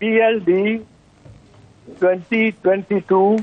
PLD 2022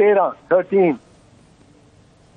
13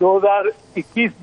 2021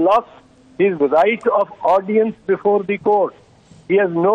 lost his right of audience before the court. He has no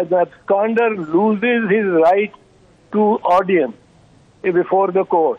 absconder loses his right to audience before the court।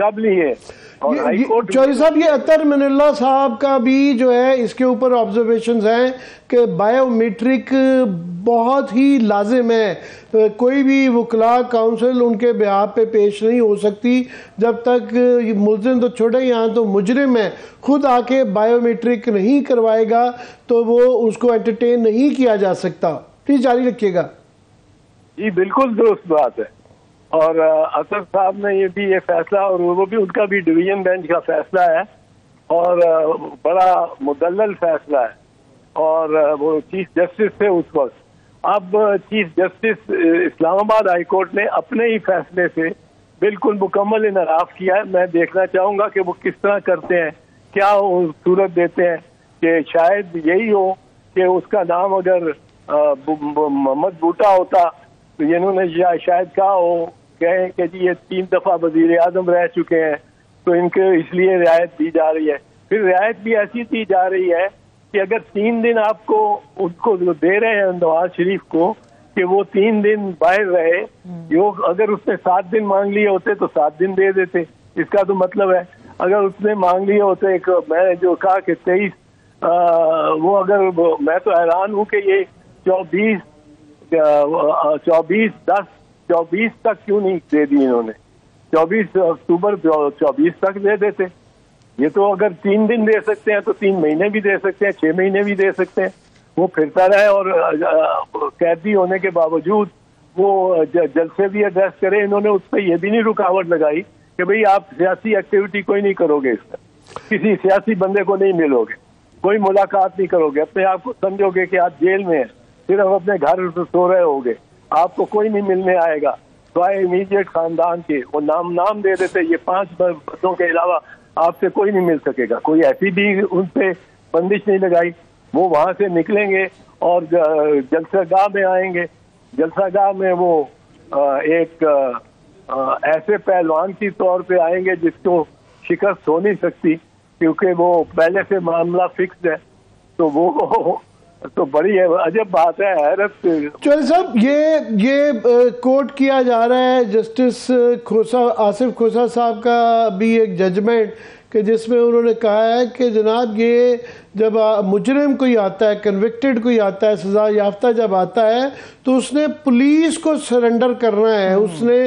کب لیے. اور high court Chaudhry صاحب یہ اطہر من اللہ صاحب کا بھی جو ہے اس کے اوپر آبزرویشنز ہیں کہ بائیو میٹرک بہت ہی لازم ہے. کوئی بھی وکلاء کاؤنسل ان کے بیہاف پہ پیش نہیں ہو سکتی جب تک ملزم تو چھوڑے یہاں تو مجرم ہے خود آ کے بائیو میٹرک نہیں کروائے گا تو وہ اس کو انٹرٹین نہیں کیا جا سکتا. پلیز جاری رکھیے گا. جی بالکل درست بات ہے. اور اطہر صاحب نے یہ فیصلہ اور وہ بھی ان کا بھی ڈویژن بینچ کا فیصلہ ہے اور بڑا مدلل فیصلہ ہے. اور وہ چیف جسٹس تھے اس وقت. اب چیف جسٹس اسلام آباد ہائی کورٹ نے اپنے ہی فیصلے سے بالکل مکمل انحراف کیا ہے. میں دیکھنا چاہوں گا کہ وہ کس طرح کرتے ہیں, کیا صورت دیتے ہیں کہ شاید یہی ہو کہ اس کا نام اگر محمد بوٹا ہوتا تو انہوں نے شاید کہا ہو کہیں کہ جی یہ 3 دفعہ وزیر اعظم رہ چکے ہیں تو ان کے اس لیے رعایت دی جا رہی ہے. پھر رعایت بھی ایسی دی جا رہی ہے کہ اگر 3 دن آپ کو ان کو دے رہے ہیں نواز شریف کو کہ وہ 3 دن باہر رہے, اگر اس نے 7 دن مانگ لیے ہوتے تو 7 دن دے دیتے. اس کا تو مطلب ہے اگر اس نے مانگ لیے ہوتے میں نے جو کہا کہ 23 وہ اگر میں تو حیران ہوں کہ یہ 24 تک کیوں نہیں دے دی انہوں نے. 24 اکتوبر 24 تک دے دیتے. یہ تو اگر 3 دن دے سکتے ہیں تو 3 مہینے بھی دے سکتے ہیں, 6 مہینے بھی دے سکتے ہیں. وہ پھرتا رہے اور قیدی ہونے کے باوجود وہ جلسے بھی ایڈریس کرے. انہوں نے اس پہ یہ بھی نہیں رکاوٹ لگائی کہ بھئی آپ سیاسی ایکٹیویٹی کوئی نہیں کرو گے, اس میں کسی سیاسی بندے کو نہیں ملو گے, کوئی ملاقات نہیں کرو گے, اپنے آپ کو سمجھو گے کہ آپ جیل میں ہیں, صرف اپنے گھر سو رہے ہوگے, آپ کو کوئی نہیں ملنے آئے گا سوائے امیڈیٹ خاندان کے. وہ نام دے دیتے یہ 5 بندوں کے علاوہ آپ سے کوئی نہیں مل سکے گا. کوئی ایسی بھی ان پہ بندش نہیں لگائی. وہ وہاں سے نکلیں گے اور جلسہ گاہ میں آئیں گے. جلسہ گاہ میں وہ ایک ایسے پہلوان کی طور پہ آئیں گے جس کو شکست ہو نہیں سکتی کیونکہ وہ پہلے سے معاملہ فکسڈ ہے. تو وہ تو بڑی عجب بات ہے, حیرت. چودھری صاحب یہ کوٹ کیا جا رہا ہے جسٹس آصف کھوسا صاحب کا بھی ایک ججمنٹ کہ جس میں انہوں نے کہا ہے کہ جناب یہ جب مجرم کوئی آتا ہے, کنوکٹڈ کوئی آتا ہے, سزا یافتہ جب آتا ہے تو اس نے پولیس کو سرنڈر کرنا ہے, اس نے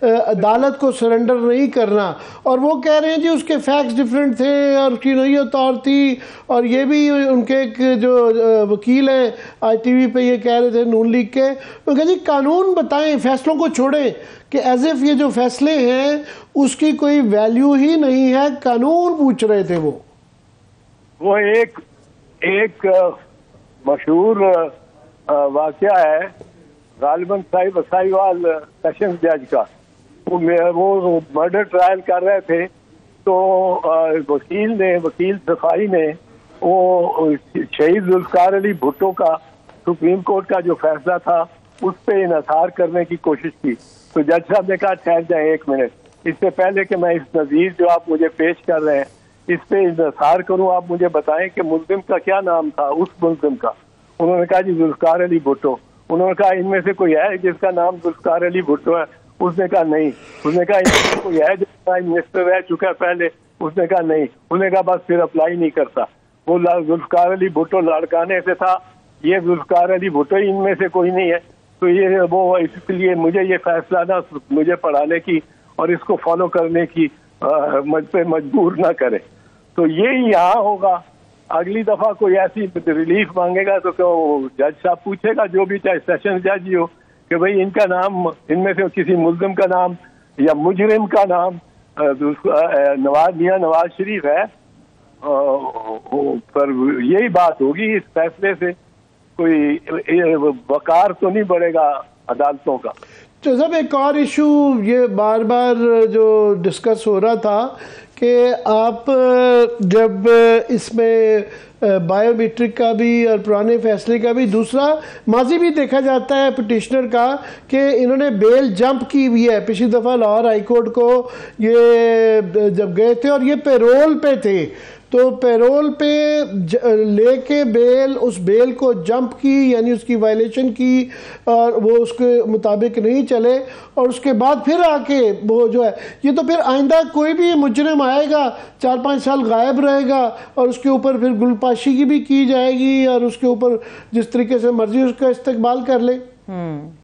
عدالت کو سرنڈر نہیں کرنا. اور وہ کہہ رہے ہیں جی اس کے فیکٹس ڈیفرنٹ تھے اور اس کی نوعیت اور تھی. اور یہ بھی ان کے ایک جو وکیل ہیں آئی ٹی وی پہ یہ کہہ رہے تھے نون لیگ کے, وہ کہ جی قانون بتائیں, فیصلوں کو چھوڑیں کہ ایز ایف یہ جو فیصلے ہیں اس کی کوئی ویلیو ہی نہیں ہے, قانون پوچھ رہے تھے. وہ ایک مشہور واقعہ ہے غالباً سائیوال سیشنز جج کا. وہ مرڈر ٹرائل کر رہے تھے تو وکیل صفائی نے وہ شہید ذوالفقار علی بھٹو کا سپریم کورٹ کا جو فیصلہ تھا اس پہ انحصار کرنے کی کوشش کی. تو جج صاحب نے کہا ٹھہر جائیں 1 منٹ, اس سے پہلے کہ میں اس نظیر جو آپ مجھے پیش کر رہے ہیں اس پہ انحصار کروں آپ مجھے بتائیں کہ ملزم کا کیا نام تھا اس ملزم کا. انہوں نے کہا جی ذوالفقار علی بھٹو. انہوں نے کہا ان میں سے کوئی ہے جس کا نام ذوالفقار علی بھٹو ہے؟ اس نے کہا نہیں. اس نے کہا ان میں سے کوئی ہے جس کا منسٹر رہ چکا ہے پہلے؟ اس نے کہا نہیں. اس نے کہا بس پھر اپلائی نہیں کرتا. وہ ذوالفقار علی بھٹو لڑکانے سے تھا, یہ ذوالفقار علی بھٹو ان میں سے کوئی نہیں ہے. تو یہ وہ اس لیے مجھے یہ فیصلہ نہ مجھے پڑھانے کی اور اس کو فالو کرنے کی پہ مجبور نہ کرے. تو یہی یہاں ہوگا. اگلی دفعہ کوئی ایسی ریلیف مانگے گا تو جج صاحب پوچھے گا جو بھی چاہے سیشن جج ہی ہو کہ بھئی ان کا نام, ان میں سے کسی ملزم کا نام یا مجرم کا نام نواز شریف ہے. پر یہی بات ہوگی. اس فیصلے سے کوئی وقار تو نہیں بڑھے گا عدالتوں کا. تو صاحب ایک اور ایشو یہ بار بار جو ڈسکس ہو رہا تھا کہ آپ جب اس میں بائیو میٹرک کا بھی اور پرانے فیصلے کا بھی, دوسرا ماضی بھی دیکھا جاتا ہے پٹیشنر کا کہ انہوں نے بیل جمپ کی ہوئی ہے. پچھلی دفعہ لاہور ہائی کورٹ کو یہ جب گئے تھے اور یہ پیرول پہ تھے تو پیرول پہ لے کے بیل، اس بیل کو جمپ کی یعنی اس کی وائلیشن کی اور وہ اس کے مطابق نہیں چلے، اور اس کے بعد پھر آ کے وہ جو ہے یہ تو پھر آئندہ کوئی بھی مجرم آئے گا 4-5 سال غائب رہے گا اور اس کے اوپر پھر گلپاشی کی بھی کی جائے گی اور اس کے اوپر جس طریقے سے مرضی اس کا استقبال کر لے.